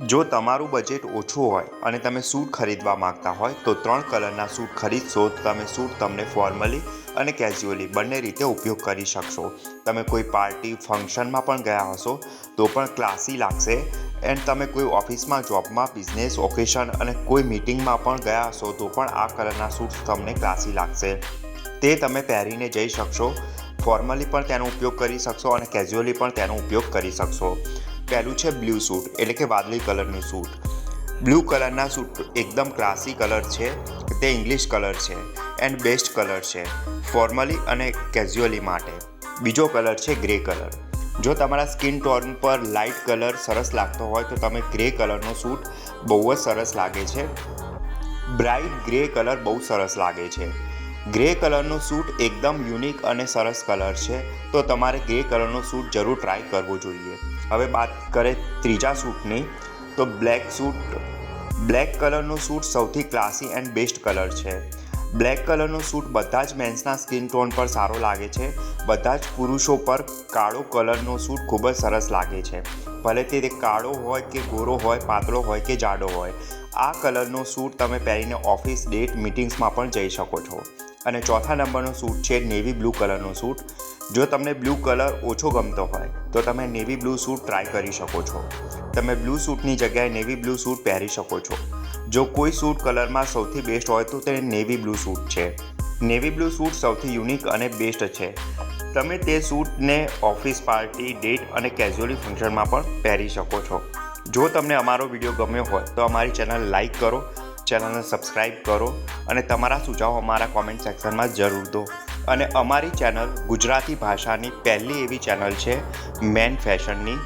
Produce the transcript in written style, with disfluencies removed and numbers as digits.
જો તમારું બજેટ ઓછું હોય અને તમે સૂટ ખરીદવા માંગતા હોય તો 3 કલરના સૂટ ખરીદશો તો તમે સૂટ તમને ફોર્મલી અને કેઝ્યુઅલી બંને રીતે ઉપયોગ કરી શકશો. તમે કોઈ પાર્ટી ફંક્શનમાં પણ ગયા હશો તો પણ ક્લાસી લાગશે. એન્ડ તમે કોઈ ઓફિસમાં, જોબમાં, બિઝનેસ ઓકેશન અને કોઈ મીટિંગમાં પણ ગયા હશો તો પણ આ કલરના સૂટ તમને ક્લાસી લાગશે. તે તમે પહેરીને જઈ શકશો. ફોર્મલી પણ તેનો ઉપયોગ કરી શકશો અને કેઝ્યુઅલી પણ તેનો ઉપયોગ કરી શકશો. પહેલું છે બ્લુ સૂટ, એટલે કે વાદળી કલરનું સૂટ. બ્લુ કલરના સૂટ એકદમ ક્લાસી કલર છે. તે ઇંગ્લિશ કલર છે એન્ડ બેસ્ટ કલર છે ફોર્મલી અને કેઝ્યુઅલી માટે. બીજો કલર છે ગ્રે કલર. જો તમારા સ્કિન ટોન પર લાઇટ કલર સરસ લાગતો હોય તો તમે ગ્રે કલરનો સૂટ બહુ જ સરસ લાગે છે. બ્રાઇટ ગ્રે કલર બહુ સરસ લાગે છે. ગ્રે કલરનો સૂટ એકદમ યુનિક અને સરસ કલર છે, તો તમારે ગ્રે કલરનો સૂટ જરૂર ટ્રાય કરવો જોઈએ. હવે વાત કરીએ ત્રીજા સૂટની, તો બ્લેક સૂટ. બ્લેક કલરનો સૂટ સૌથી ક્લાસી એન્ડ બેસ્ટ કલર છે. બ્લેક કલરનો સૂટ બધા જ મેન્સના સ્કિન ટોન પર સારો લાગે છે. બધા જ પુરુષો પર કાળો કલરનો સૂટ ખૂબ જ સરસ લાગે છે. ભલે તે કાળો હોય કે ગોરો હોય, પાતળો હોય કે જાડો હોય. આ કલરનો સૂટ તમે પહેરીને ઓફિસ, ડેટ, મિટિંગ્સમાં પણ જઈ શકો છો. અને ચોથા નંબરનો સૂટ છે નેવી બ્લુ કલરનો સૂટ. જો તમને બ્લુ કલર ઓછો ગમતો હોય તો તમે નેવી બ્લુ સૂટ ટ્રાય કરી શકો છો. તમે બ્લુ સૂટની જગ્યાએ નેવી બ્લુ સૂટ પહેરી શકો છો. જો કોઈ સૂટ કલરમાં સૌથી બેસ્ટ હોય તો તે નેવી બ્લુ સૂટ છે. નેવી બ્લુ સૂટ સૌથી યુનિક અને બેસ્ટ છે. તમે તે સૂટને ઓફિસ, પાર્ટી, ડેટ અને કેઝ્યુઅલી ફંક્શનમાં પણ પહેરી શકો છો. જો તમને અમારો વિડીયો ગમ્યો હોય તો અમારી ચેનલ લાઈક કરો, ચેનલને સબસ્ક્રાઈબ કરો અને તમારા સુઝાવ અમારા કોમેન્ટ સેક્શનમાં જરૂર દો. અને અમારી ચેનલ ગુજરાતી ભાષાની પહેલી એવી ચેનલ છે મેન ફેશનની,